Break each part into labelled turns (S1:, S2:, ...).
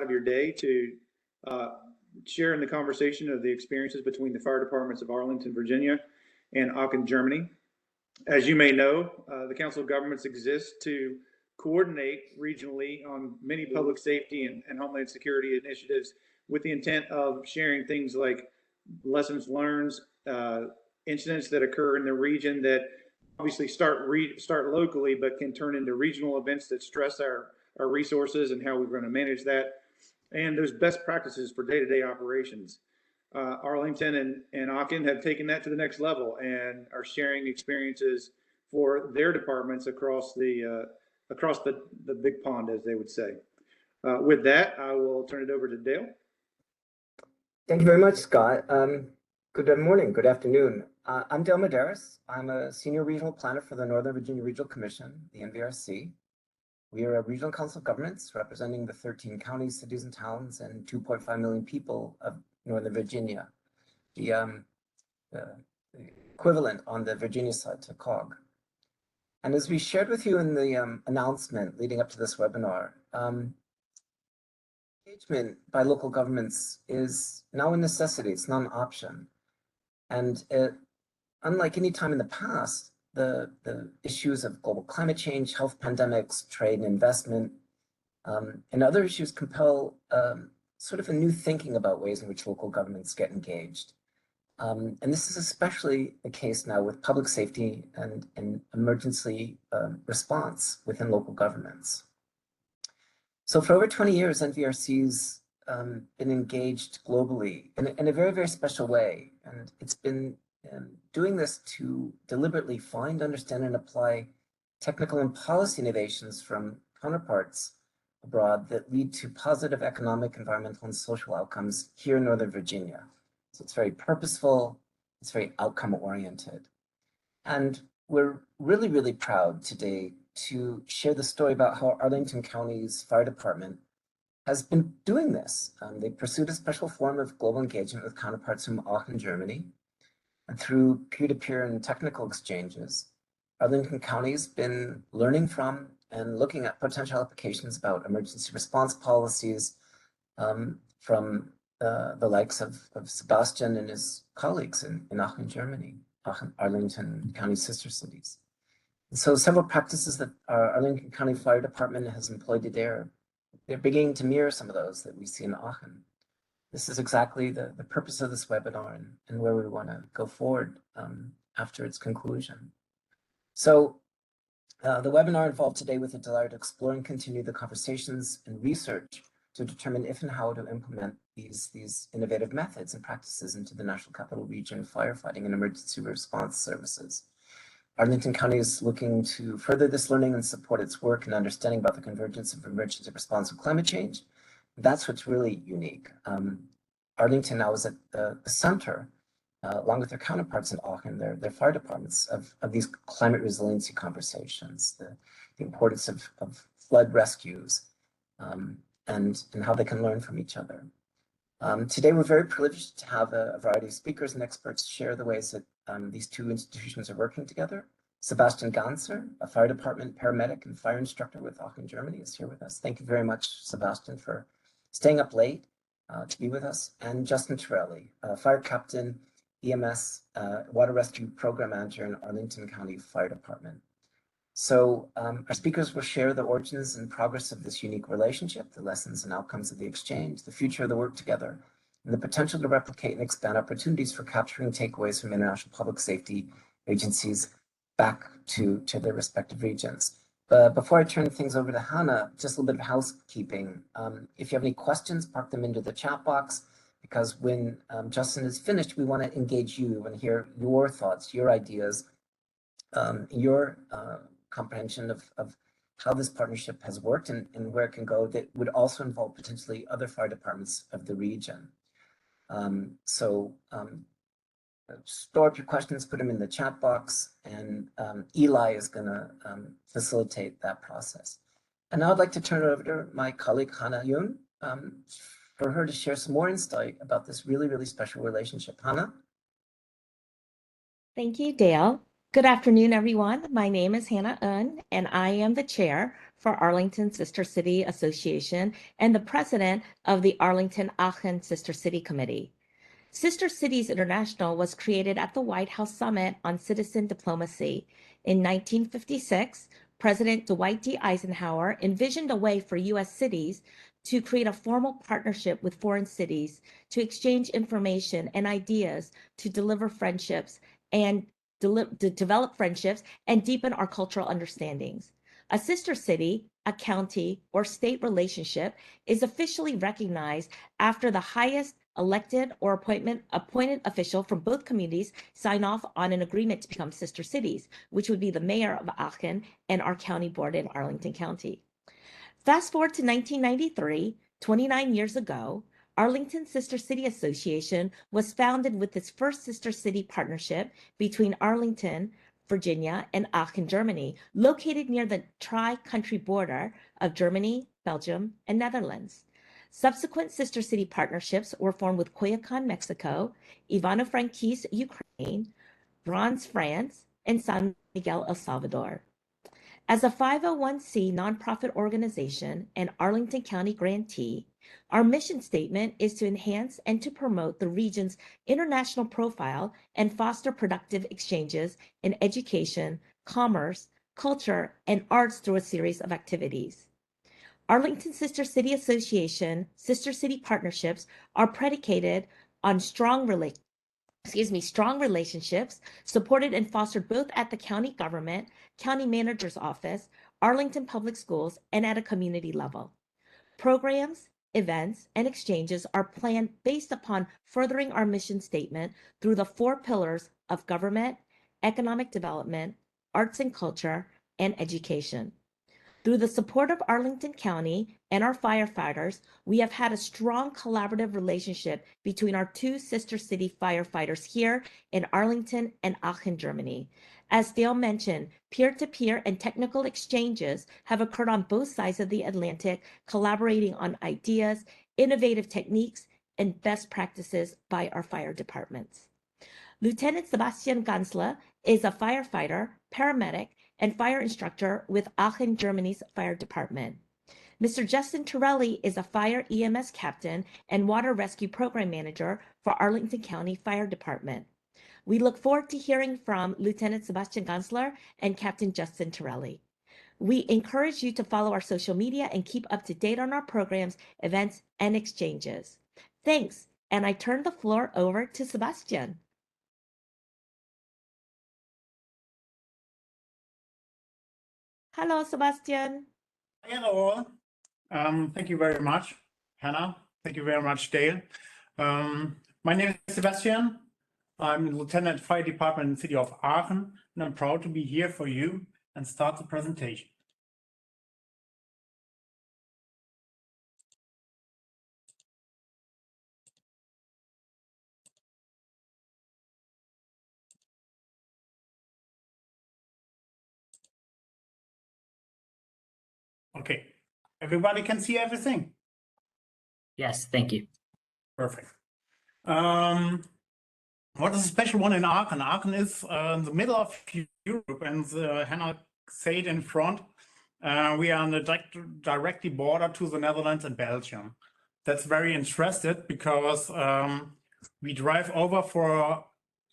S1: of your day to share in the conversation of the experiences between the fire departments of Arlington, Virginia and Aachen, Germany. As you may know, the Council of Governments exists to coordinate regionally on many public safety and homeland security initiatives with the intent of sharing things like lessons learned, incidents that occur in the region that obviously start locally, but can turn into regional events that stress our resources and how we're going to manage that, and those best practices for day-to-day operations. Arlington and Aachen have taken that to the next level and are sharing experiences for their departments across the big pond, as they would say. With that, I will turn it over to Dale.
S2: Thank you very much, Scott. Good morning, good afternoon. I'm Dale Medeiros. I'm a senior regional planner for the Northern Virginia Regional Commission, the NVRC. We are a regional council of governments representing the 13 counties, cities, and towns, and 2.5 million people of Northern Virginia, the equivalent on the Virginia side to COG. And as we shared with you in the announcement leading up to this webinar, engagement by local governments is now a necessity. It's not an option. And unlike any time in the past, the issues of global climate change, health pandemics, trade and investment, and other issues compel sort of a new thinking about ways in which local governments get engaged. And this is especially the case now with public safety and emergency response within local governments. So for over 20 years, NVRC's been engaged globally in a very, very special way. And it's been doing this to deliberately find, understand, and apply technical and policy innovations from counterparts abroad that lead to positive economic, environmental, and social outcomes here in Northern Virginia. So it's very purposeful, it's very outcome-oriented. And we're really, really proud today to share the story about how Arlington County's Fire Department has been doing this. They pursued a special form of global engagement with counterparts from Aachen, Germany. And through peer-to-peer and technical exchanges, Arlington County's been learning from and looking at potential applications about emergency response policies from the likes of Sebastian and his colleagues in Aachen, Germany, Arlington County sister cities. And so several practices that our Arlington County Fire Department has employed today they're beginning to mirror some of those that we see in Aachen. This is exactly the purpose of this webinar and where we want to go forward after its conclusion. So the webinar involved today with a desire to explore and continue the conversations and research to determine if and how to implement these innovative methods and practices into the National Capital Region firefighting and emergency response services. Arlington County is looking to further this learning and support its work and understanding about the convergence of emergency response and climate change. That's what's really unique. Arlington now is at the center, along with their counterparts in Aachen, their fire departments, of these climate resiliency conversations, the importance of flood rescues, and how they can learn from each other. Today, we're very privileged to have a variety of speakers and experts share the ways that these two institutions are working together. Sebastian Ganser, a fire department paramedic and fire instructor with Aachen, Germany, is here with us. Thank you very much, Sebastian, for staying up late to be with us. And Justin Torelli, a fire captain, EMS, water rescue program manager in Arlington County Fire Department. So our speakers will share the origins and progress of this unique relationship, the lessons and outcomes of the exchange, the future of the work together, and the potential to replicate and expand opportunities for capturing takeaways from international public safety agencies back to their respective regions. But before I turn things over to Hannah, just a little bit of housekeeping. If you have any questions, park them into the chat box, because when Justin is finished, we want to engage you. We want to hear your thoughts, your ideas, your comprehension of how this partnership has worked and where it can go that would also involve potentially other fire departments of the region. Store up your questions, put them in the chat box, and Eli is going to facilitate that process. And now I'd like to turn it over to my colleague, Hannah Yoon, for her to share some more insight about this really, really special relationship. Hannah?
S3: Thank you, Dale. Good afternoon, everyone. My name is Hannah Un, and I am the chair for Arlington Sister City Association and the president of the Arlington Aachen Sister City Committee. Sister Cities International was created at the White House Summit on Citizen Diplomacy. In 1956, President Dwight D. Eisenhower envisioned a way for U.S. cities to create a formal partnership with foreign cities to exchange information and ideas to deliver friendships and develop friendships and deepen our cultural understandings. A sister city, a county, or state relationship is officially recognized after the highest elected or appointed official from both communities sign off on an agreement to become sister cities, which would be the mayor of Aachen and our county board in Arlington County. Fast forward to 1993, 29 years ago, Arlington Sister City Association was founded with its first sister city partnership between Arlington, Virginia, and Aachen, Germany, located near the tri-country border of Germany, Belgium, and Netherlands. Subsequent sister city partnerships were formed with Coyoacán, Mexico, Ivano-Frankivsk, Ukraine, Bronx, France, and San Miguel, El Salvador. As a 501c nonprofit organization and Arlington County grantee, our mission statement is to enhance and to promote the region's international profile and foster productive exchanges in education, commerce, culture, and arts through a series of activities. Arlington Sister City Association Sister City partnerships are predicated on strong relationships supported and fostered both at the county government, county manager's office, Arlington Public Schools, and at a community level. Programs, events, and exchanges are planned based upon furthering our mission statement through the 4 pillars of government, economic development, arts and culture, and education. Through the support of Arlington County and our firefighters, we have had a strong collaborative relationship between our 2 sister city firefighters here in Arlington and Aachen, Germany. As Dale mentioned, peer-to-peer and technical exchanges have occurred on both sides of the Atlantic, collaborating on ideas, innovative techniques, and best practices by our fire departments. Lieutenant Sebastian Gansler is a firefighter, paramedic, and fire instructor with Aachen, Germany's fire department. Mr. Justin Torelli is a fire EMS captain and water rescue program manager for Arlington County Fire Department. We look forward to hearing from Lieutenant Sebastian Gansler and Captain Justin Torelli. We encourage you to follow our social media and keep up to date on our programs, events, and exchanges. Thanks, and I turn the floor over to Sebastian. Hello, Sebastian.
S4: Hello. Thank you very much, Hannah. Thank you very much, Dale. My name is Sebastian. I'm Lieutenant Fire Department in the city of Aachen, and I'm proud to be here for you and start the presentation. Okay, everybody can see everything?
S5: Yes, thank you.
S4: Perfect. What is a special one in Aachen? Aachen is in the middle of Europe, and Hannah said in front, we are on the directly border to the Netherlands and Belgium. That's very interesting because we drive over for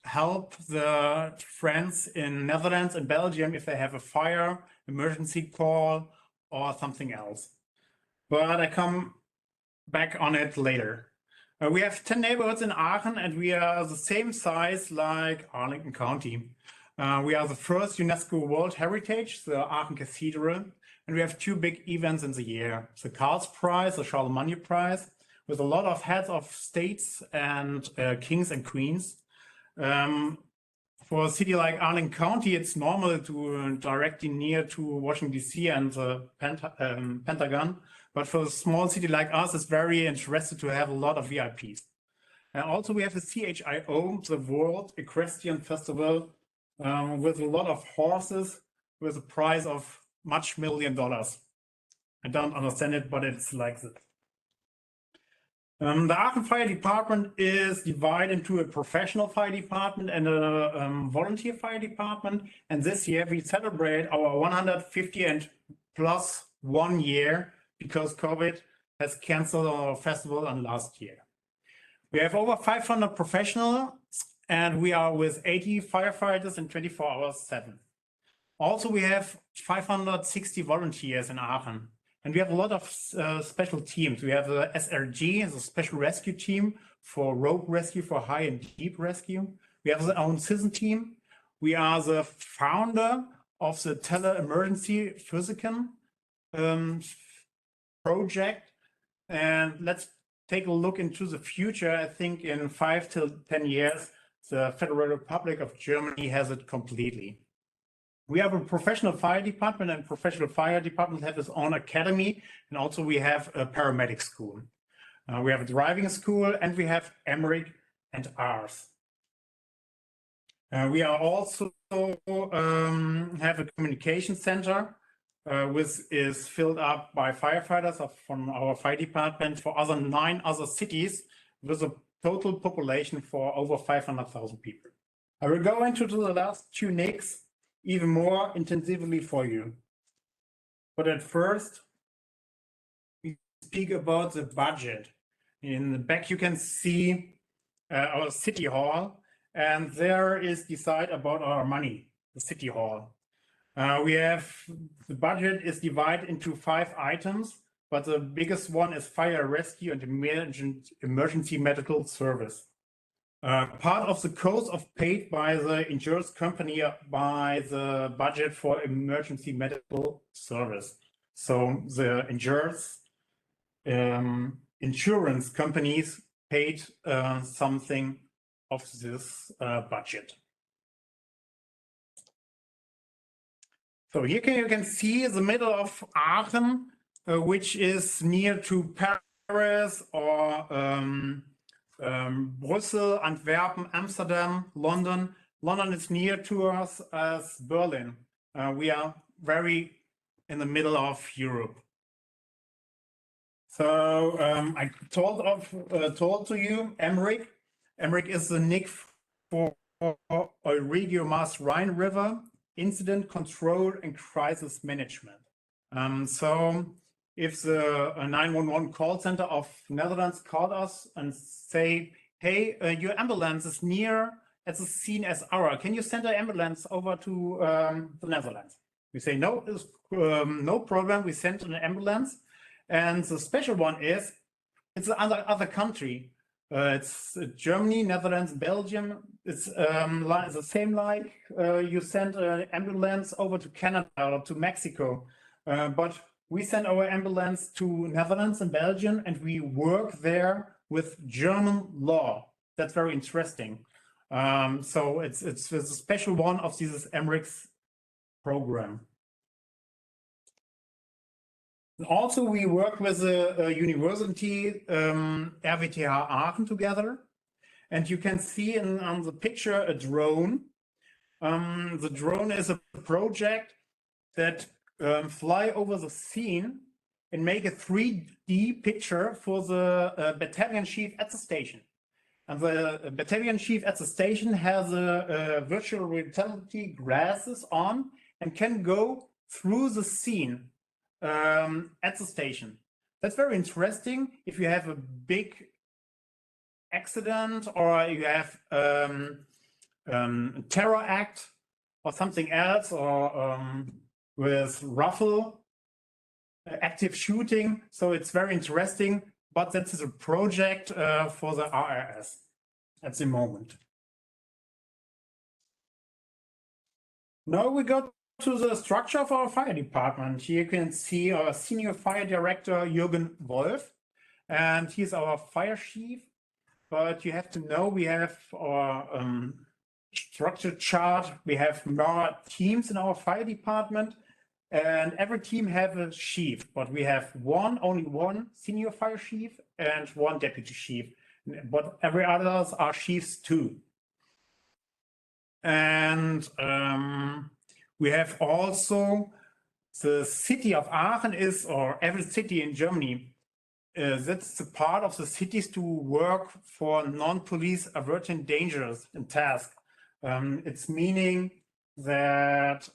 S4: help the friends in Netherlands and Belgium if they have a fire, emergency call, or something else. But I come back on it later. We have 10 neighborhoods in Aachen, and we are the same size like Arlington County. We are the first UNESCO World Heritage, the Aachen Cathedral, and we have 2 big events in the year. The Karls Prize, the Charlemagne Prize, with a lot of heads of states and kings and queens. For a city like Arlington County, it's normal to directly near to Washington, D.C. and the Pentagon. But for a small city like us, it's very interesting to have a lot of VIPs. And also we have the CHIO, the World Equestrian Festival, with a lot of horses, with a price of much $1 million. I don't understand it, but it's like that. The Aachen Fire Department is divided into a professional fire department and a volunteer fire department. And this year we celebrate our 150 and plus 1 year because COVID has canceled our festival on last year. We have over 500 professionals and we are with 80 firefighters in 24 hours 7. Also, we have 560 volunteers in Aachen. And we have a lot of special teams. We have the SRG, the Special Rescue Team for rope rescue, for high and deep rescue. We have our own citizen team. We are the founder of the tele-emergency physical project. And let's take a look into the future. I think in 5 to 10 years, the Federal Republic of Germany has it completely. We have a professional fire department, and professional fire department have its own academy, and also we have a paramedic school. We have a driving school, and we have Emmerich and Ars. We are also have a communication center, which is filled up by firefighters from our fire department for 9 other cities, with a total population for over 500,000 people. I will go into the last 2 NICs even more intensively for you. But at first, we speak about the budget. In the back, you can see our city hall, and there is decide about our money, the city hall. The budget is divided into 5 items, but the biggest one is fire rescue and emergency medical service. Part of the cost of paid by the insurance company by the budget for emergency medical service. So the insurance companies paid something of this budget. So here you can see the middle of Aachen, which is near to Paris or Brussels, Antwerpen, Amsterdam, London. London is near to us as Berlin. We are very in the middle of Europe. So I told to you, Emmerich. Emmerich is the NIC for Regio Maas Rhine River Incident Control and Crisis Management. So if the 911 call center of Netherlands called us and say, hey, your ambulance is near at the scene as ours, can you send an ambulance over to the Netherlands? We say, no, no problem, we send an ambulance. And the special one is, it's another country. It's Germany, Netherlands, Belgium. It's the same like you send an ambulance over to Canada or to Mexico. But we send our ambulance to Netherlands and Belgium, and we work there with German law. That's very interesting. So it's a special one of this Emmerich's program. Also, we work with a university, RWTH Aachen together. And you can see on the picture a drone. The drone is a project that fly over the scene and make a 3D picture for the battalion chief at the station. And the battalion chief at the station has a virtual reality glasses on and can go through the scene at the station. That's very interesting if you have a big accident or you have terror act or something else, or with rifle active shooting. So it's very interesting, but that is a project for the RRS at the moment. Now we go to the structure of our fire department. Here you can see our senior fire director, Jürgen Wolf, and he's our fire chief. But you have to know we have our structure chart. We have more teams in our fire department, and every team have a chief, but we have only one senior fire chief and one deputy chief, but every others are chiefs too. And we have also the city of Aachen or every city in Germany that's the part of the cities to work for non-police averting dangers and tasks. It's meaning that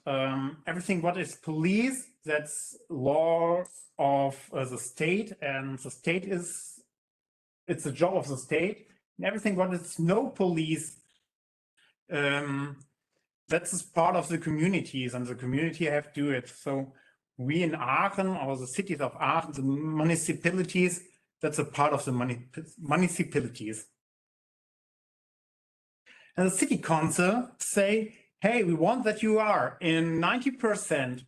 S4: everything what is police, that's law of the state, and the state it's the job of the state. And everything what is no police, that's part of the communities, and the community have to do it. So we in Aachen, or the cities of Aachen, the municipalities, that's a part of the municipalities. And the city council say, hey, we want that you are in 90%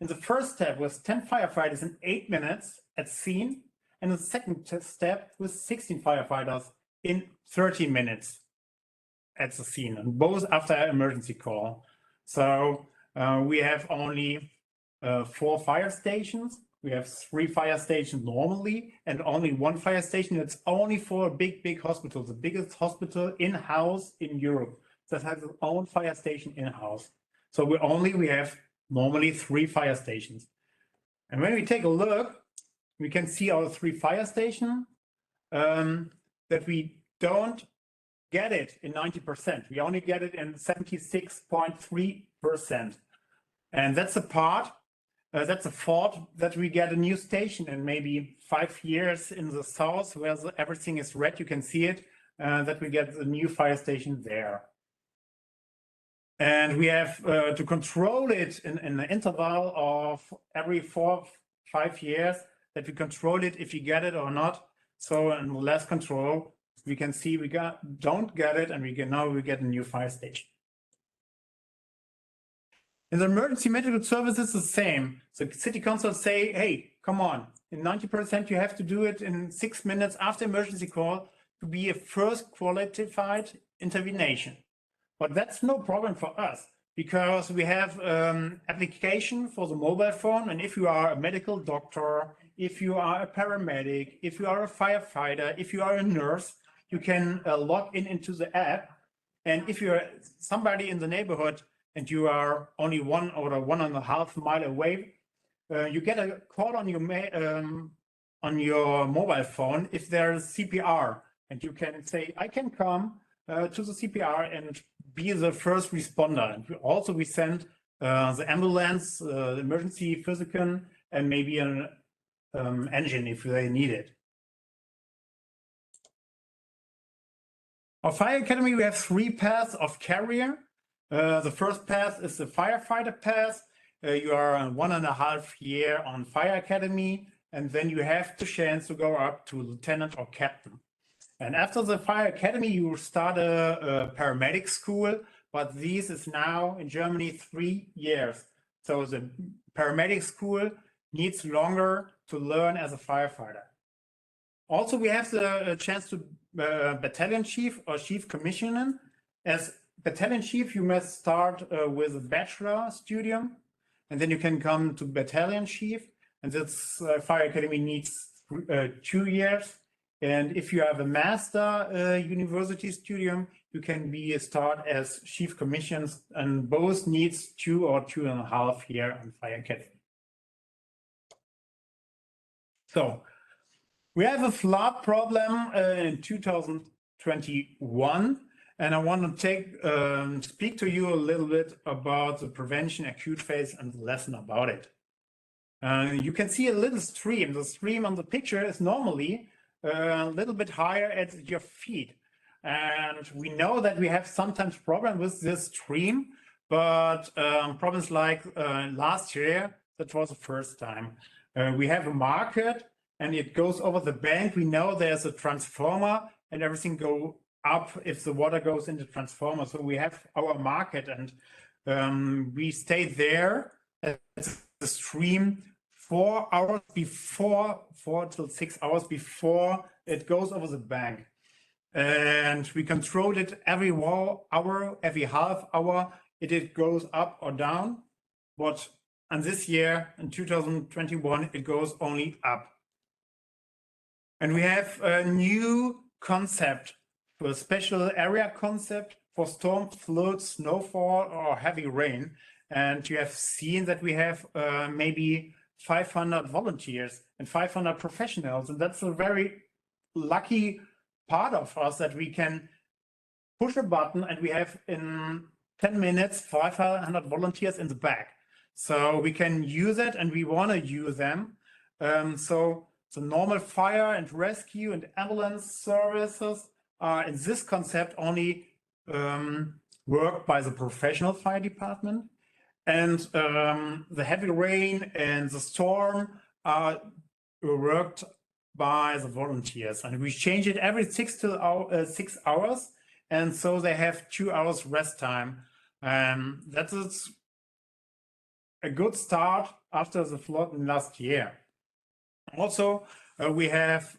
S4: in the first step with 10 firefighters in 8 minutes at scene, and the second step with 16 firefighters in 30 minutes at the scene, and both after an emergency call. So we have only 4 fire stations. We have 3 fire stations normally, and only 1 fire station that's only for a big hospital, the biggest hospital in-house in Europe that has its own fire station in-house. So we have normally 3 fire stations. And when we take a look, we can see our 3 fire stations that we don't get it in 90%. We only get it in 76.3%. And that's a part, that's a fault that we get a new station in maybe 5 years in the south where everything is red, you can see it, that we get the new fire station there. And we have to control it in an interval of every 4-5 years, that we control it if you get it or not. So in less control, we can see we don't get it, and we get a new fire station. In the emergency medical services, the same. So city council say, hey, come on, in 90% you have to do it in 6 minutes after emergency call to be a first qualified intervention. But that's no problem for us, because we have application for the mobile phone, and if you are a medical doctor, if you are a paramedic, if you are a firefighter, if you are a nurse, you can log into the app. And if you're somebody in the neighborhood and you are only 1 or 1.5 miles away, you get a call on your mobile phone if there's CPR, and you can say, I can come to the CPR and be the first responder. And we send the ambulance, the emergency physician, and maybe an engine if they need it. Our fire academy, we have 3 paths of career. The first path is the firefighter path. You are 1.5 years on fire academy, and then you have the chance to go up to lieutenant or captain. And after the fire academy, you start a paramedic school, but this is now in Germany 3 years. So the paramedic school needs longer to learn as a firefighter. Also, we have the chance to battalion chief or chief commissioner. As battalion chief, you must start with a bachelor studium, and then you can come to battalion chief. And this fire academy needs 2 years. And if you have a master university studium, you can start as chief commissions, and both needs 2 or 2.5 years on fire academy. So we have a flood problem in 2021, and I want to speak to you a little bit about the prevention acute phase and the lesson about it. You can see a little stream. The stream on the picture is normally a little bit higher at your feet. And we know that we have sometimes problems with this stream, but problems like last year, that was the first time. We have a market and it goes over the bank. We know there's a transformer and everything go up if the water goes in the transformer. So we have our market, and we stay there at the stream 4 hours before, 4 till 6 hours before it goes over the bank. And we control it every hour, every half hour, it goes up or down. But and this year, in 2021, it goes only up. And we have a new concept, for a special area concept for storm, flood, snowfall, or heavy rain. And you have seen that we have maybe 500 volunteers and 500 professionals. And that's a very lucky part of us that we can push a button and we have in 10 minutes 500 volunteers in the back. So we can use it and we want to use them. So the normal fire and rescue and ambulance services are in this concept only worked by the professional fire department. And the heavy rain and the storm are worked by the volunteers. And we change it every 6 hours. And so they have 2 hours rest time. That is a good start after the flood last year. Also, we have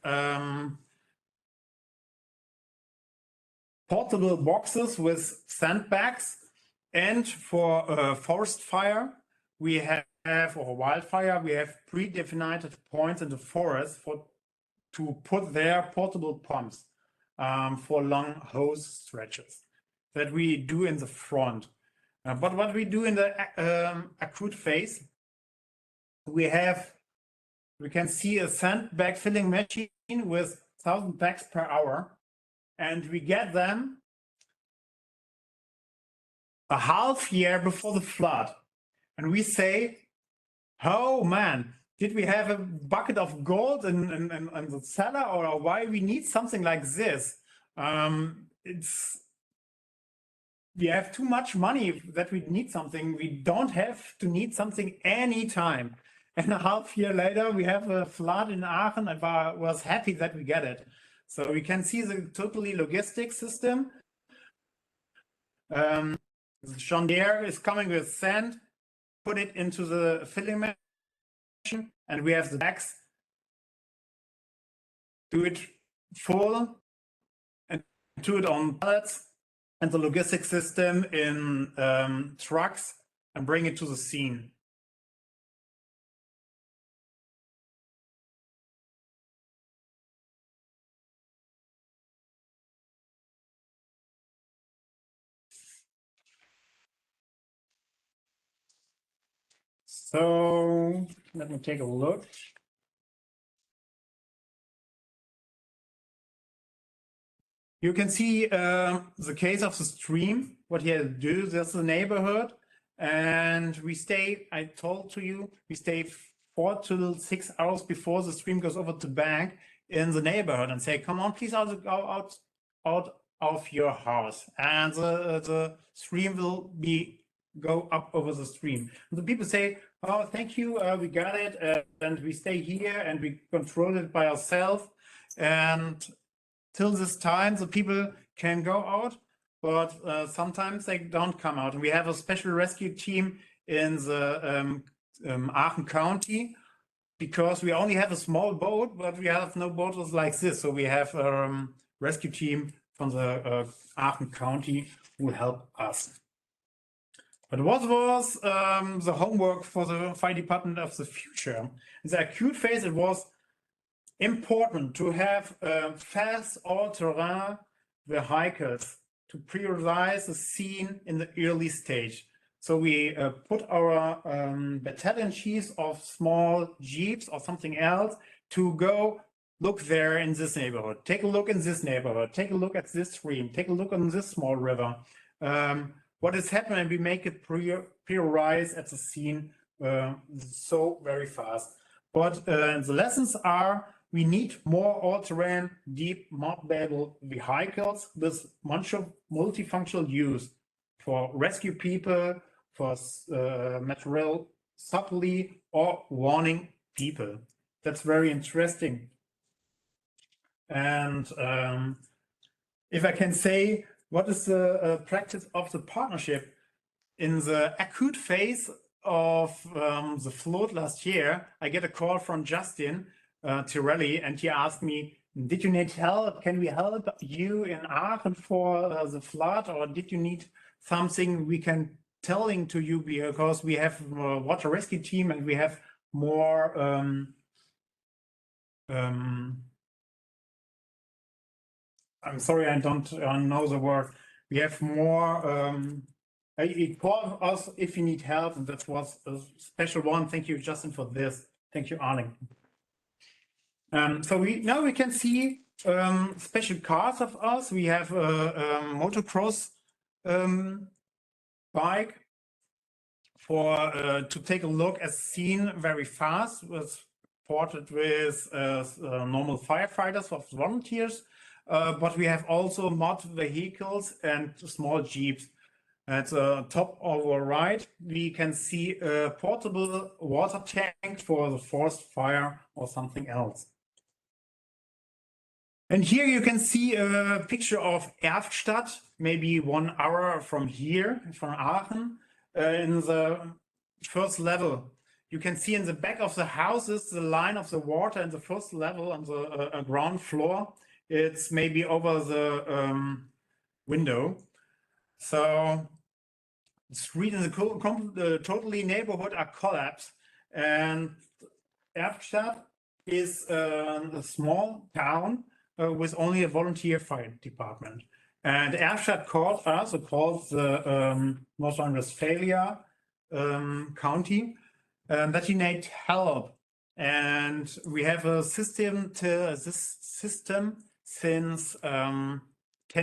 S4: portable boxes with sandbags, and for forest fire, we have, or wildfire, we have predefined points in the forest to put their portable pumps for long hose stretches that we do in the front. But what we do in the acute phase, we can see a sandbag filling machine with 1,000 bags per hour, and we get them a half year before the flood. And we say, oh man, did we have a bucket of gold in the cellar, or why we need something like this? We have too much money that we need something. We don't have to need something anytime. And a half year later, we have a flood in Aachen, and I was happy that we get it. So we can see the totally logistic system. John Deere is coming with sand, put it into the filling machine, and we have the bags. Do it full and do it on pallets, and the logistic system in trucks, and bring it to the scene. So let me take a look. You can see the case of the stream, what he has to do. There's the neighborhood, and we stay, I told to you, we stay 4 to 6 hours before the stream goes over the bank in the neighborhood and say, come on, please out of your house. And the stream will go up over the stream. And the people say, oh, thank you, we got it, and we stay here and we control it by ourselves. And till this time, the people can go out, but sometimes they don't come out. And we have a special rescue team in the Aachen County, because we only have a small boat, but we have no boats like this. So we have a rescue team from the Aachen County who help us. But what was the homework for the fire department of the future? In the acute phase, it was important to have fast all-terrain vehicles to prioritize the scene in the early stage. So we put our battalion chiefs of small jeeps or something else to go look there in this neighborhood, take a look in this neighborhood, take a look at this stream, take a look on this small river. What is happening, we make it prioritize at the scene so very fast. But the lessons are, we need more all-terrain, deep mountable vehicles with multifunctional use for rescue people, for material supply, or warning people. That's very interesting. And if I can say, what is the practice of the partnership? In the acute phase of the flood last year, I get a call from Justin Tirelli, and he asked me, did you need help? Can we help you in Aachen for the flood, or did you need something we can telling to you, because we have a water rescue team and we have more I'm sorry, I don't know the word. We have more, he called us if you need help, and that was a special one. Thank you, Justin, for this. Thank you, Arlington. So now we can see special cars of us. We have a motocross bike for to take a look at scene very fast. Was ported with normal firefighters of volunteers, but we have also mod vehicles and small jeeps. At the top over right, we can see a portable water tank for the forest fire or something else. And here you can see a picture of Erftstadt, maybe 1 hour from here, from Aachen, in the first level. You can see in the back of the houses the line of the water in the first level on the ground floor. It's maybe over the window. So the street and the totally neighborhood are collapsed. And Erftstadt is a small town with only a volunteer fire department. And Erftstadt called us, or called the North Rhine-Westphalia county, that he need help. And we have a system since 10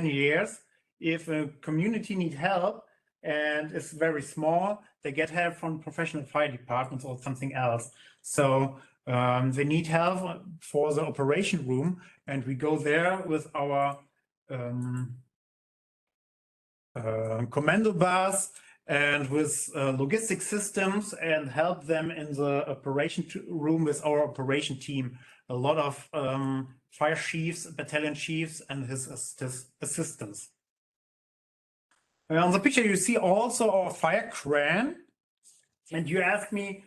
S4: years. If a community need help and it's very small, they get help from professional fire departments or something else. So they need help for the operation room, and we go there with our commando bus and with logistic systems and help them in the operation room with our operation team. A lot of fire chiefs, battalion chiefs, and his assistants. On the picture, you see also our fire crane. And you ask me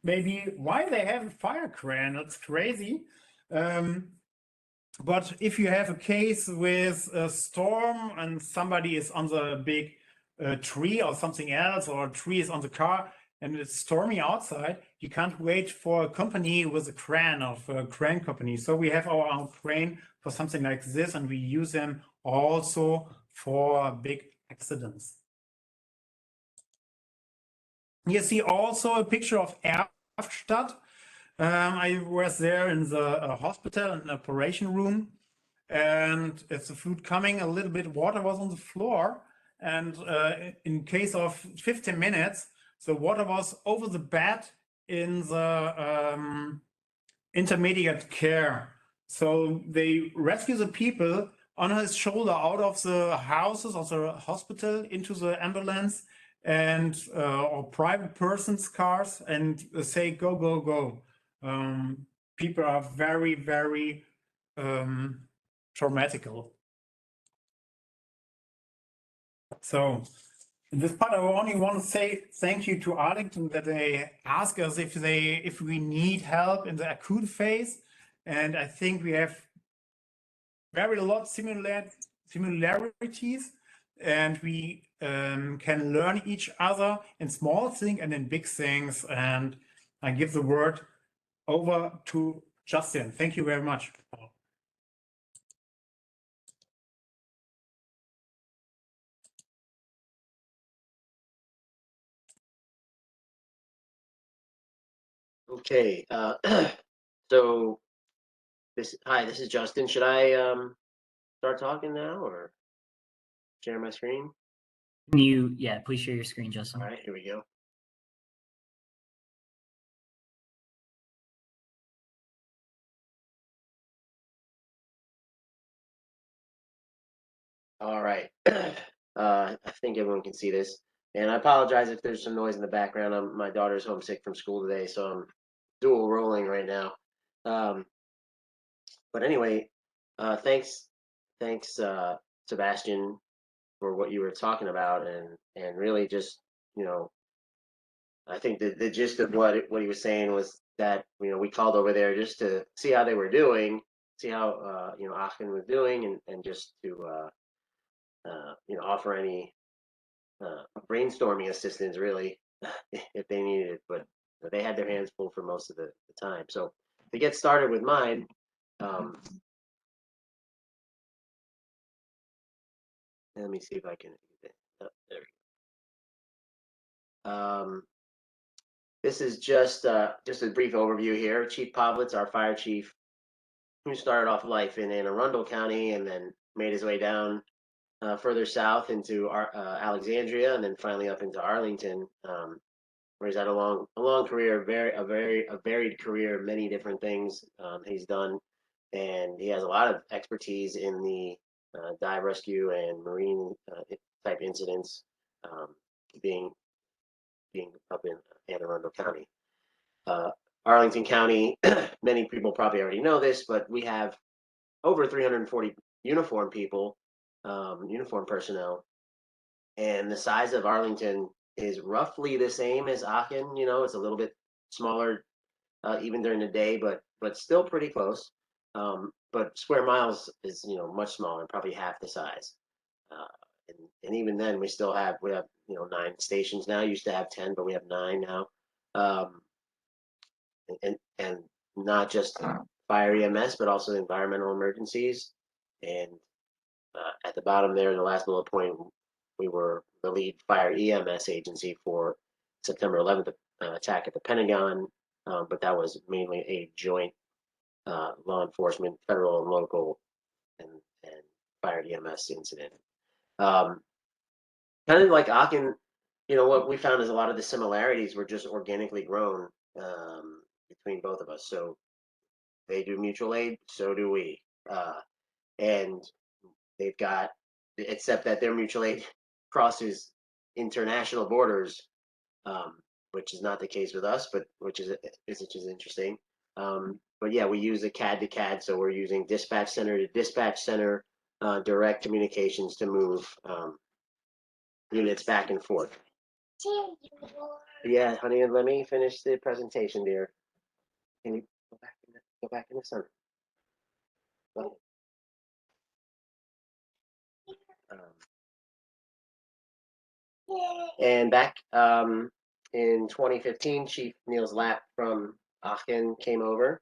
S4: maybe why they have a fire crane. That's crazy. But if you have a case with a storm and somebody is on the big tree or something else, or a tree is on the car and it's stormy outside, you can't wait for a company with a crane, of a crane company. So we have our own crane for something like this, and we use them also for big accidents. You see also a picture of Erftstadt. I was there in the hospital, in the operation room, and it's the food coming, a little bit water was on the floor, and in case of 15 minutes, the water was over the bed in the intermediate care. So they rescue the people on his shoulder out of the houses of the hospital into the ambulance and or private persons' cars, and say go, go, go. People are very, very traumatical. So in this part, I only want to say thank you to Arlington that they ask us if we need help in the acute phase, and I think we have very a lot similarities, and we can learn each other in small things and in big things. And I give the word over to Justin. Thank you very much.
S6: Okay, so hi, this is Justin. Should I start talking now or share my screen?
S5: Yeah, please share your screen, Justin.
S6: All right, here we go. All right, I think everyone can see this, and I apologize if there's some noise in the background. My daughter's homesick from school today, so I'm dual rolling right now. But anyway, thanks, Sebastian, for what you were talking about, and really just, you know, I think the gist of what he was saying was that, you know, we called over there just to see how they were doing, see how you know, Aachen was doing, and just to you know, offer any brainstorming assistance, really, if they needed it. But they had their hands full for most of the time. So to get started with mine, let me see if I can. Oh, there we go. this is just a brief overview here. Chief Povlitz, our fire chief, who started off life in Anne Arundel County and then made his way down further south into Alexandria and then finally up into Arlington, where he's had a long career, a varied career, many different things he's done, and he has a lot of expertise in the dive rescue and marine type incidents, being up in Anne Arundel County. Arlington County, many people probably already know this, but we have over 340 uniform people, uniform personnel, and the size of Arlington is roughly the same as Aachen. You know, it's a little bit smaller, even during the day, but still pretty close. But square miles is much smaller, probably half the size. And even then, we have 9 stations now. Used to have 10, but we have 9 now. And not just fire EMS, but also environmental emergencies. And at the bottom there, the last bullet point, we were the lead fire EMS agency for September 11th attack at the Pentagon, but that was mainly a joint law enforcement, federal and local, and fire EMS incident. Kind of like Aachen, what we found is a lot of the similarities were just organically grown between both of us. So they do mutual aid, so do we. And they've got, except that their mutual aid crosses international borders, which is not the case with us, but which is interesting. But yeah, we use a CAD to CAD, so we're using dispatch center to dispatch center, direct communications to move units back and forth. Yeah, honey, let me finish the presentation, dear. Can you go back in the sun? And back in 2015, Chief Niels Lapp from Aachen came over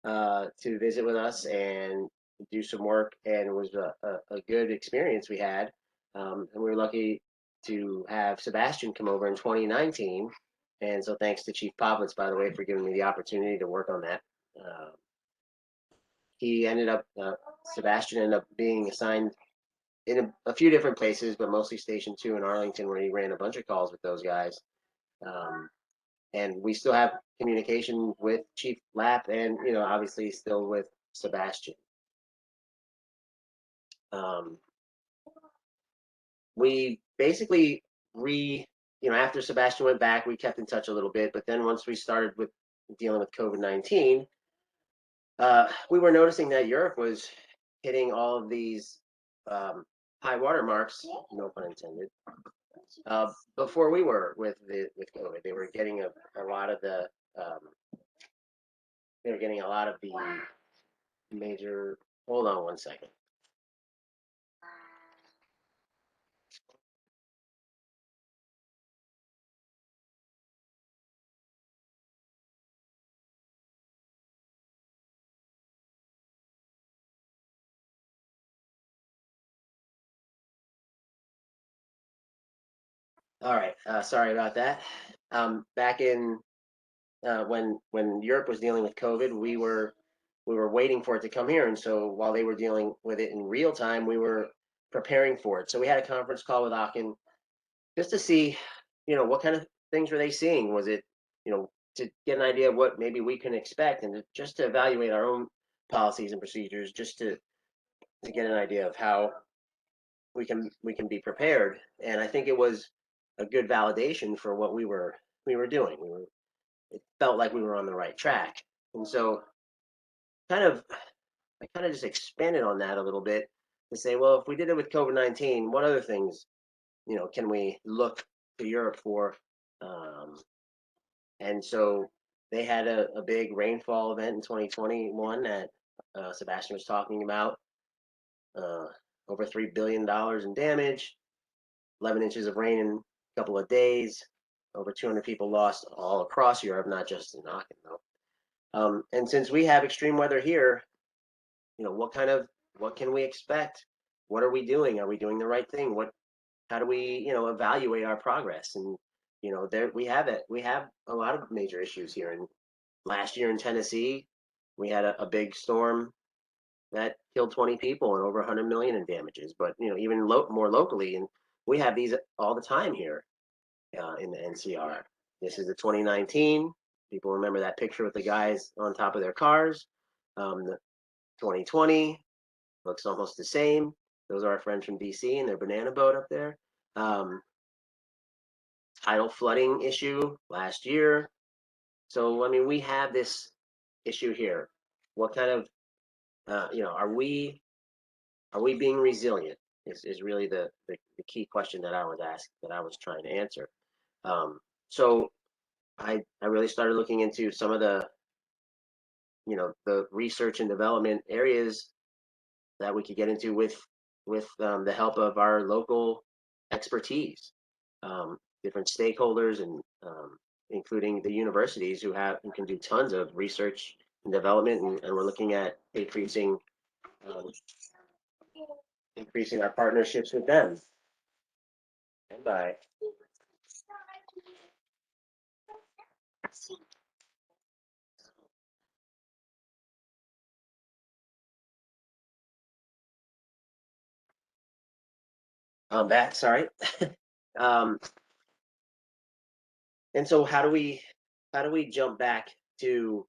S6: to visit with us and do some work, and it was a good experience we had. And we were lucky to have Sebastian come over in 2019. And so thanks to Chief Povlitz, by the way, for giving me the opportunity to work on that. Sebastian ended up being assigned in a few different places, but mostly Station 2 in Arlington, where he ran a bunch of calls with those guys. And we still have communication with Chief Lapp and, obviously still with Sebastian. We basically after Sebastian went back, we kept in touch a little bit, but then once we started with dealing with COVID-19, we were noticing that Europe was hitting all of these high water marks, no pun intended, before we were with COVID. They were getting a lot of the major. Hold on one second. All right, sorry about that. Back in when Europe was dealing with COVID, we were waiting for it to come here, and so while they were dealing with it in real time, we were preparing for it. So we had a conference call with Aachen just to see, what kind of things were they seeing? Was it, to get an idea of what maybe we can expect, and just to evaluate our own policies and procedures, just to get an idea of how we can be prepared. And I think it was a good validation for what we were doing. It felt like we were on the right track. And so I kind of just expanded on that a little bit to say, well, if we did it with COVID-19, what other things, can we look to Europe for? And so they had a big rainfall event in 2021 that Sebastian was talking about, over $3 billion in damage, 11 inches of rain in a couple of days, over 200 people lost all across Europe, not just in Aachen, though. And since we have extreme weather here, what can we expect? What are we doing? Are we doing the right thing? How do we, evaluate our progress? And you know, there we have it. We have a lot of major issues here. And last year in Tennessee, we had a big storm that killed 20 people and over 100 million in damages. But you know, even more locally, and we have these all the time here in the NCR. This is the 2019. People remember that picture with the guys on top of their cars. The 2020 looks almost the same. Those are our friends from DC and their banana boat up there. Tidal flooding issue last year. So, I mean, we have this issue here. What kind of, you know, are we being resilient? Is really the key question that I was asked, that I was trying to answer. So I really started looking into some of the, you know, the research and development areas that we could get into with the help of our local expertise, different stakeholders, and including the universities who can do tons of research and development, and we're looking at increasing our partnerships with them. And by I'm back, sorry. And so how do we jump back to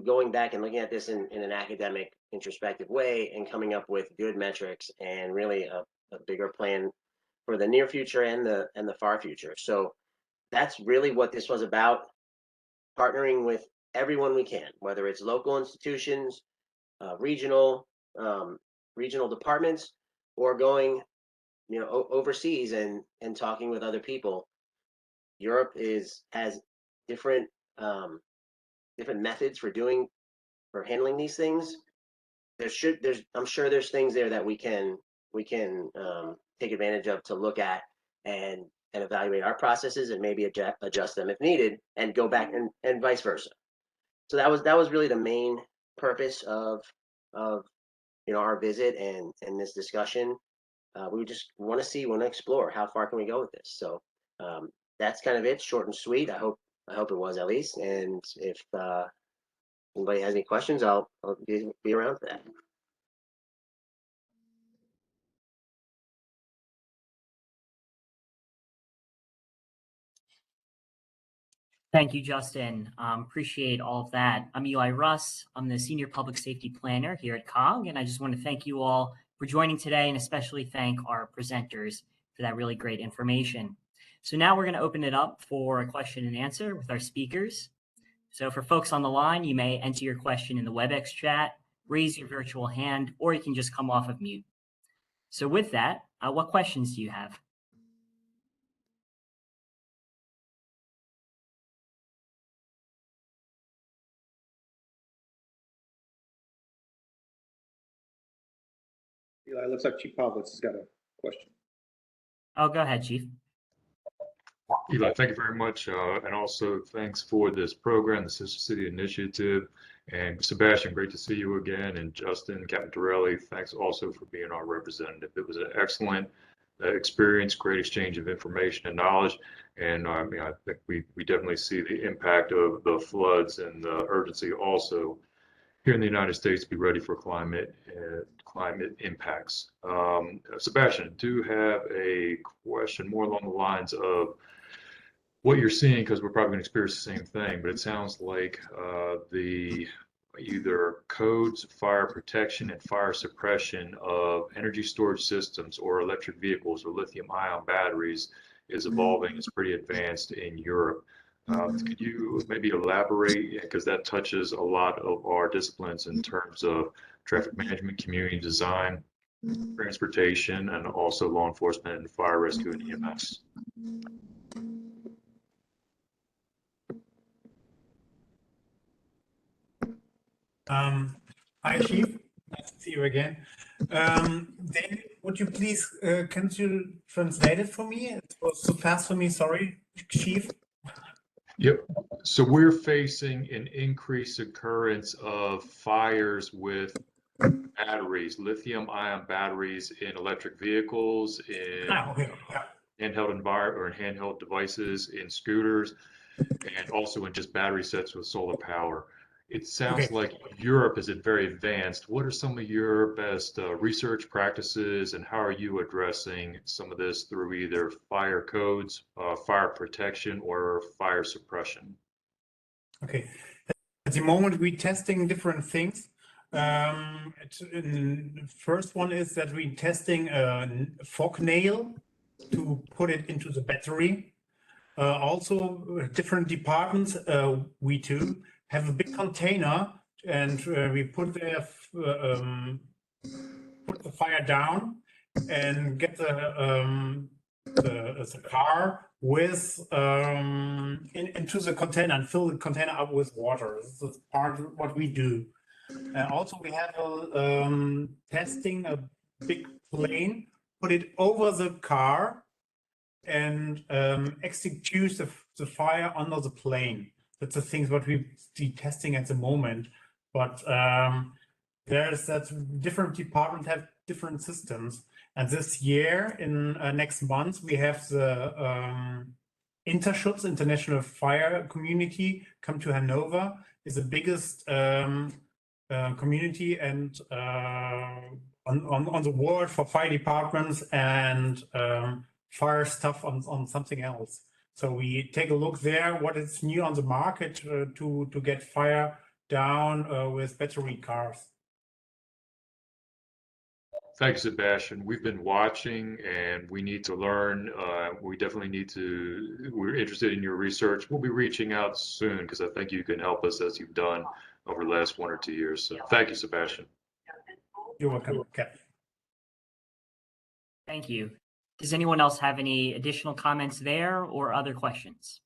S6: going back and looking at this in an academic, introspective way, and coming up with good metrics and really a bigger plan for the near future and the far future. So that's really what this was about, partnering with everyone we can, whether it's local institutions, regional departments, or going, you know, overseas and talking with other people. Europe has different methods for handling these things. I'm sure there's things there that we can take advantage of to look at and evaluate our processes and maybe adjust them if needed, and go back and vice versa. So that was really the main purpose of you know, our visit and this discussion. We just want to explore how far can we go with this. So that's kind of it, short and sweet. I hope it was, at least. And if anybody has any questions, I'll be around for that.
S5: Thank you, Justin. Appreciate all of that. I'm Eli Russ. I'm the Senior Public Safety Planner here at COG, and I just want to thank you all for joining today, and especially thank our presenters for that really great information. So now we're going to open it up for a question and answer with our speakers. So for folks on the line, you may enter your question in the WebEx chat, raise your virtual hand, or you can just come off of mute. So with that, what questions do you have?
S1: Eli, it looks like Chief Pavlitz has got a question.
S5: Oh, go ahead, Chief.
S7: Eli, thank you very much. And also thanks for this program, the Sister City Initiative. And Sebastian, great to see you again. And Justin, Captain Torelli, thanks also for being our representative. It was an excellent experience, great exchange of information and knowledge. And I mean, I think we definitely see the impact of the floods and the urgency also here in the United States to be ready for climate impacts. Sebastian, do have a question more along the lines of what you're seeing, because we're probably going to experience the same thing, but it sounds like the either codes, fire protection, and fire suppression of energy storage systems or electric vehicles or lithium-ion batteries is evolving. It's pretty advanced in Europe. Could you maybe elaborate, because that touches a lot of our disciplines in terms of traffic management, community design, transportation, and also law enforcement and fire rescue and EMS?
S4: Hi, Chief. Nice to see you again. David, would you please, can you translate it for me? It was so fast for me, sorry, Chief.
S7: Yep. So we're facing an increased occurrence of fires with batteries, lithium-ion batteries in electric vehicles, in handheld devices in scooters, and also in just battery sets with solar power. It sounds
S4: Okay.
S7: like Europe is very advanced. What are some of your best research practices, and how are you addressing some of this through either fire codes, fire protection, or fire suppression?
S4: Okay. At the moment, we're testing different things. The first one is that we're testing a fork nail to put it into the battery. Also, different departments, we too have a big container, and we put the fire down and get the car with into the container and fill the container up with water. This is part of what we do. Also, we have testing a big plane, put it over the car, and execute the fire under the plane. That's the things what we see testing at the moment. But there's that different departments have different systems. And this year, in next month, we have the Interschutz, International Fire Community, come to Hanover. Is the biggest community and on the world for fire departments and fire stuff on something else. So we take a look there, what is new on the market to get fire down with battery cars.
S7: Thanks, Sebastian. We've been watching and we need to learn. We definitely need to, we're interested in your research. We'll be reaching out soon because I think you can help us as you've done over the last 1 or 2 years. So thank you, Sebastian.
S4: You're welcome. Okay.
S5: Thank you. Does anyone else have any additional comments there or other questions?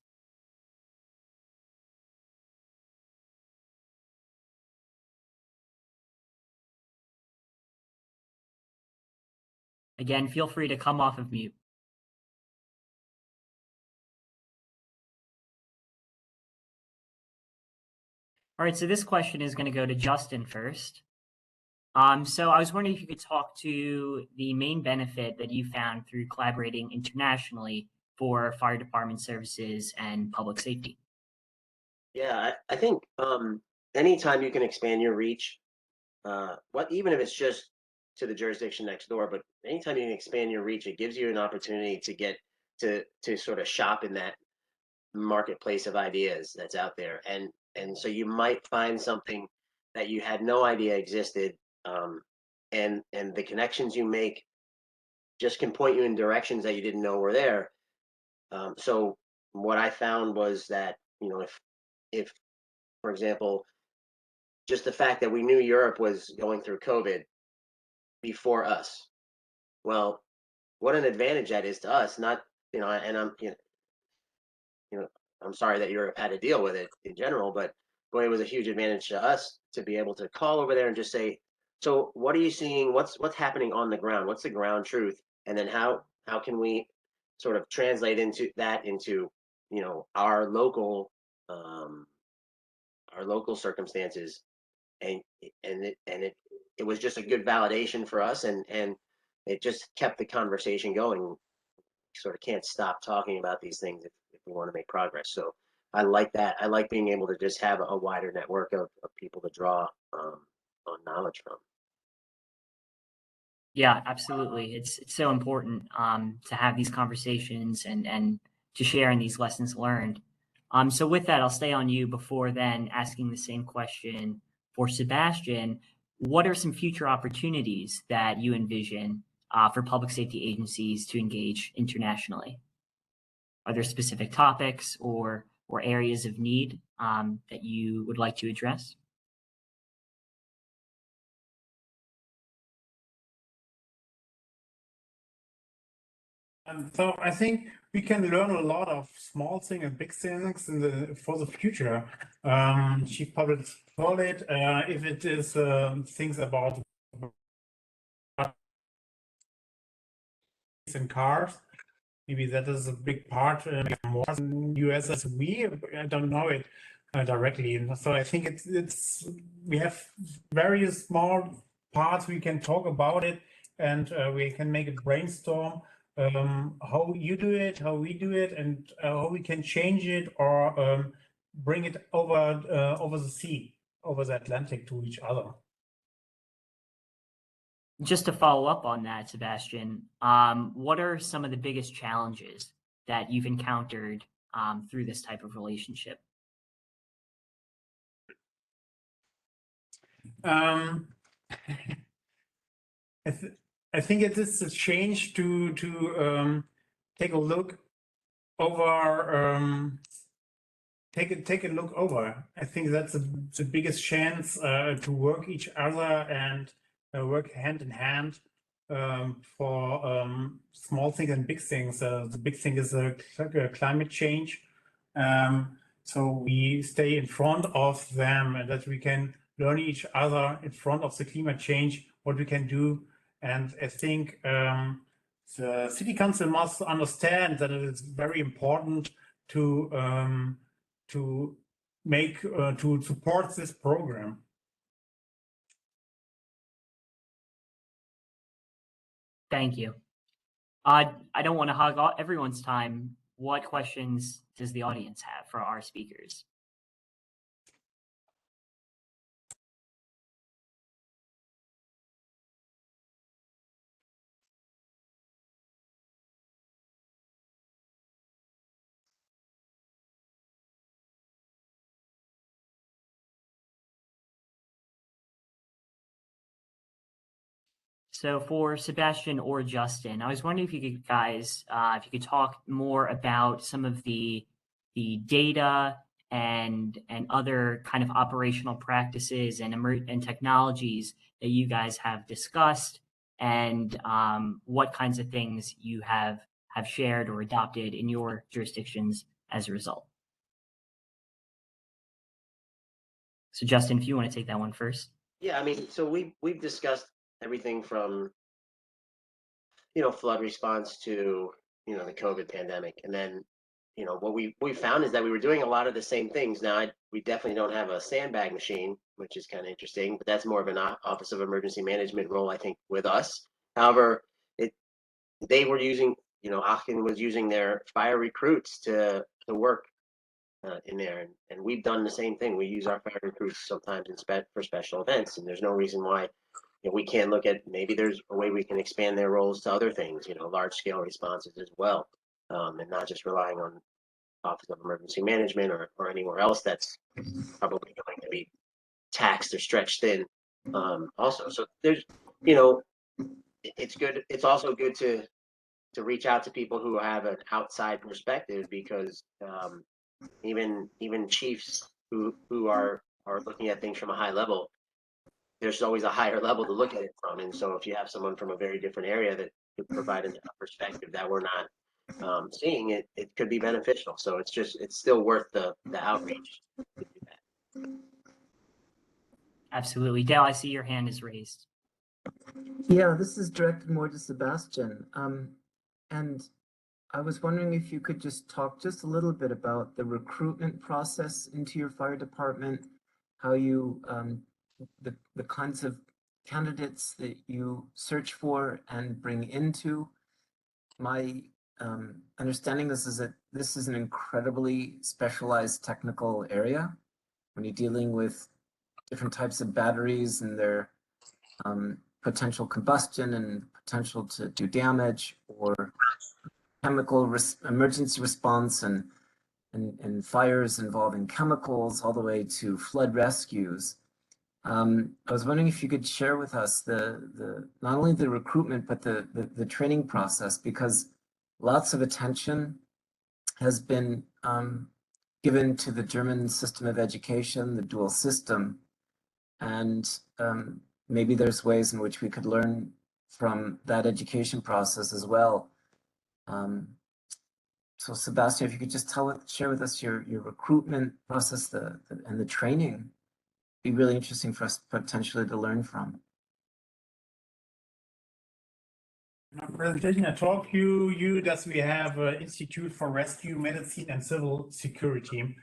S5: Again, feel free to come off of mute. All right, so this question is going to go to Justin first. So I was wondering if you could talk to the main benefit that you found through collaborating internationally for fire department services and public safety.
S6: Yeah, I think anytime you can expand your reach, even if it's just to the jurisdiction next door, but anytime you can expand your reach, it gives you an opportunity to get to sort of shop in that marketplace of ideas that's out there, and so you might find something that you had no idea existed, and the connections you make just can point you in directions that you didn't know were there. So what I found was that, you know, if for example, just the fact that we knew Europe was going through COVID before us, well, what an advantage that is to us. Not, you know, and I'm sorry that Europe had to deal with it in general, but boy, it was a huge advantage to us to be able to call over there and just say, so what are you seeing? What's happening on the ground? What's the ground truth? And then how can we sort of translate into you know, our local circumstances, and it was just a good validation for us, and it just kept the conversation going. Sort of can't stop talking about these things if we want to make progress. So I like that. I like being able to just have a wider network of people to draw on knowledge from.
S5: Yeah, absolutely. It's so important to have these conversations and to share in these lessons learned. So with that, I'll stay on you before then asking the same question for Sebastian. What are some future opportunities that you envision for public safety agencies to engage internationally? Are there specific topics or areas of need that you would like to address?
S4: And so I think we can learn a lot of small things and big things for the future. Chief Public call it, if it is things about and cars, maybe that is a big part more in US as I don't know it directly. And so I think it's we have various small parts we can talk about it, and we can make a brainstorm how you do it, how we do it, and how we can change it or bring it over the sea, over the Atlantic to each other.
S5: Just to follow up on that, Sebastian, what are some of the biggest challenges that you've encountered through this type of relationship?
S4: I think it is a change to take a look over. Take a look over. I think that's the biggest chance to work each other and work hand in hand for small things and big things. The big thing is climate change. So we stay in front of them and that we can learn each other in front of the climate change, what we can do. And I think the city council must understand that it is very important to support this program.
S5: Thank you. I don't want to hog everyone's time. What questions does the audience have for our speakers? So for Sebastian or Justin, I was wondering if you could guys, if you could talk more about some of the data and other kind of operational practices and technologies that you guys have discussed, and what kinds of things you have shared or adopted in your jurisdictions as a result. So Justin, if you want to take that one first.
S6: Yeah, I mean, so we've discussed everything from, flood response to, the COVID pandemic. And then, what we found is that we were doing a lot of the same things. Now, we definitely don't have a sandbag machine, which is kind of interesting, but that's more of an Office of Emergency Management role, I think, with us. However, they were using, Aachen was using their fire recruits to work in there. And we've done the same thing. We use our fire recruits sometimes for special events, and there's no reason why we can't look at, maybe there's a way we can expand their roles to other things, large scale responses as well, and not just relying on Office of Emergency Management or anywhere else that's probably going to be taxed or stretched thin. Also, so there's, it's good. It's also good to reach out to people who have an outside perspective, because even chiefs who are looking at things from a high level, there's always a higher level to look at it from. And so if you have someone from a very different area that could provide a perspective that we're not seeing, it could be beneficial. So it's still worth the outreach to do that.
S5: Absolutely. Dale, I see your hand is raised.
S2: Yeah, this is directed more to Sebastian. And I was wondering if you could just talk just a little bit about the recruitment process into your fire department, how you, the kinds of candidates that you search for and bring into. My understanding is that this is an incredibly specialized technical area when you're dealing with different types of batteries and their potential combustion and potential to do damage, or chemical emergency response and fires involving chemicals, all the way to flood rescues. I was wondering if you could share with us the not only the recruitment but the training process, because lots of attention has been given to the German system of education, the dual system, and maybe there's ways in which we could learn from that education process as well. So Sebastian, if you could just share with us your recruitment process and the training, be really interesting for us potentially to learn from.
S4: In our presentation, I talked you that we have an Institute for Rescue Medicine and Civil Security.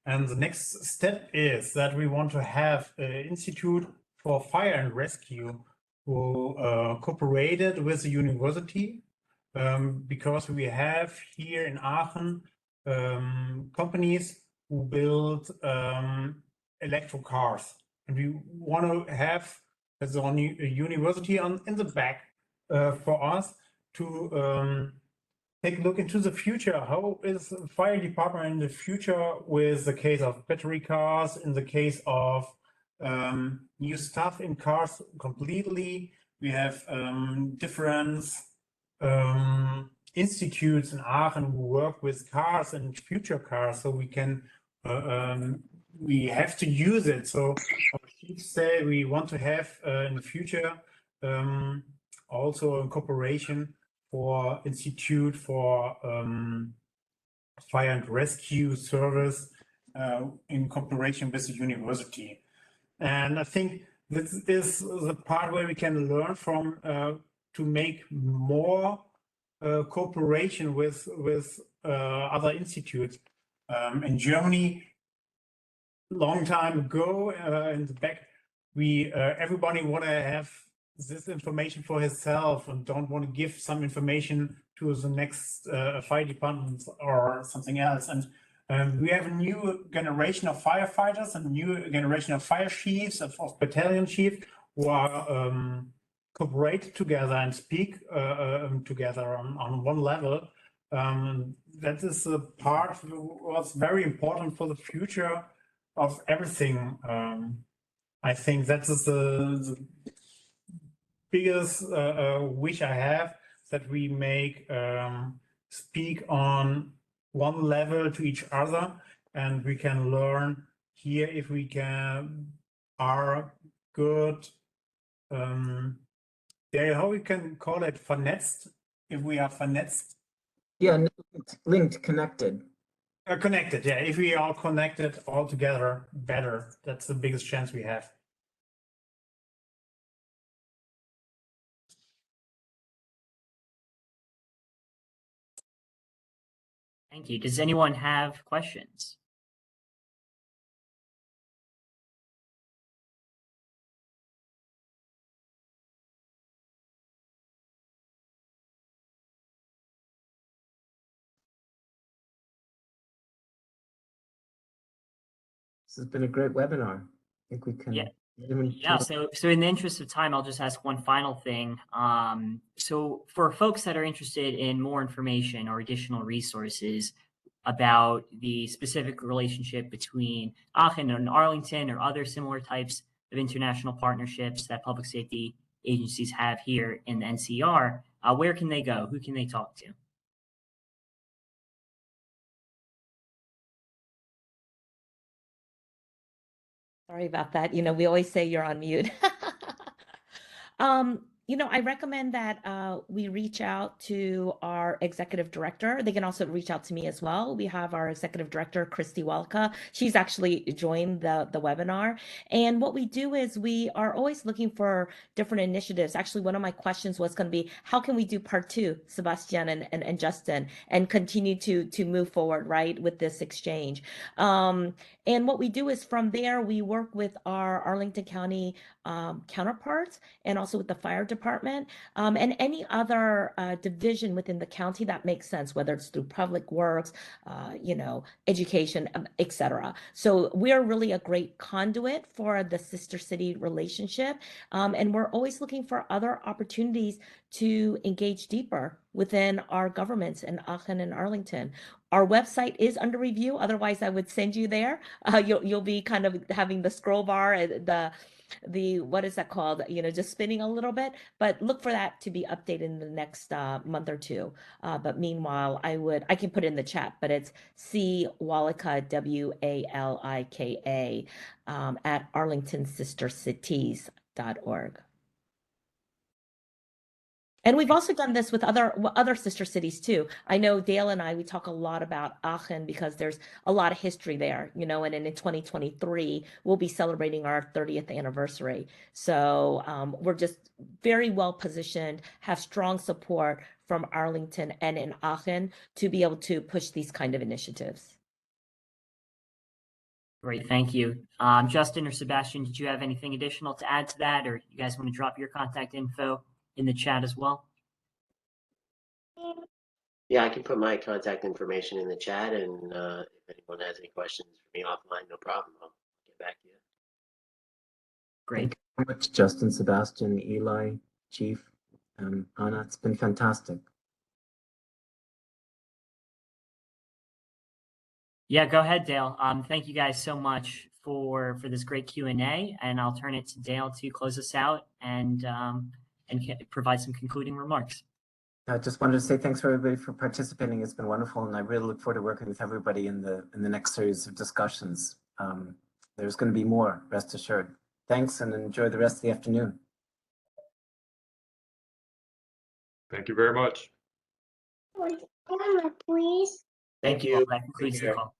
S4: And the next step is that we want to have an Institute for Fire and Rescue who cooperated with the university because we have here in Aachen companies who build electric cars, and we want to have as a university in the back for us to take a look into the future. How is the fire department in the future with the case of battery cars, in the case of new stuff in cars completely? We have different institutes in Aachen who work with cars and future cars, so we can we have to use it. So our chiefs say we want to have in the future also a cooperation for institute for fire and rescue service in cooperation with the university. And I think this is the part where we can learn from to make more cooperation with other institutes. In Germany, long time ago, in the back, we everybody want to have this information for himself and don't want to give some information to the next fire department or something else. And we have a new generation of firefighters and a new generation of fire chiefs, of battalion chiefs who are cooperate together and speak together on one level. That is a part what's very important for the future of everything. I think that is the biggest wish I have, that we make speak on one level to each other, and we can learn here if we are good. How we can call it, vernetzt, if we are vernetzt.
S2: Yeah, linked, connected.
S4: Connected, yeah. If we are connected all together, better. That's the biggest chance we have.
S5: Thank you. Does anyone have questions?
S2: This has been a great webinar. I think we can.
S5: Yeah. So in the interest of time, I'll just ask one final thing. So for folks that are interested in more information or additional resources about the specific relationship between Aachen and Arlington or other similar types of international partnerships that public safety agencies have here in the NCR, where can they go? Who can they talk to?
S3: Sorry about that. We always say you're on mute. I recommend that we reach out to our executive director. They can also reach out to me as well. We have our executive director, Christy Welka. She's actually joined the webinar. And what we do is we are always looking for different initiatives. Actually, one of my questions was going to be, how can we do part 2, Sebastian and Justin, and continue to move forward, right, with this exchange? And what we do is from there, we work with our Arlington County counterparts and also with the fire department and any other division within the county that makes sense, whether it's through public works, education, etc. So we're really a great conduit for the sister city relationship. And we're always looking for other opportunities to engage deeper within our governments in Aachen and Arlington. Our website is under review. Otherwise, I would send you there. You'll be kind of having the scroll bar, the what is that called? Just spinning a little bit. But look for that to be updated in the next month or two. But meanwhile, I can put it in the chat. But it's Walika, WALIKA at arlingtonsistercities.org. And we've also done this with other sister cities too. I know Dale and we talk a lot about Aachen because there's a lot of history there, and in 2023, we'll be celebrating our 30th anniversary. So we're just very well positioned, have strong support from Arlington and in Aachen to be able to push these kind of initiatives.
S5: Great, thank you. Justin or Sebastian, did you have anything additional to add to that, or you guys want to drop your contact info in the chat as well?
S6: Yeah, I can put my contact information in the chat, and if anyone has any questions for me offline, no problem. I'll get back to you.
S5: Great.
S2: Thank you very much, Justin, Sebastian, Eli, Chief, Anna. It's been fantastic.
S5: Yeah, go ahead, Dale. Thank you guys so much for this great Q&A, and I'll turn it to Dale to close us out and provide some concluding remarks.
S2: I just wanted to say thanks for everybody for participating. It's been wonderful, and I really look forward to working with everybody in the next series of discussions. There's going to be more, rest assured. Thanks, and enjoy the rest of the afternoon.
S7: Thank you very much.
S6: Thank
S5: Thank you.
S6: you.
S5: All. That concludes
S6: Take
S5: the
S6: care.
S5: call.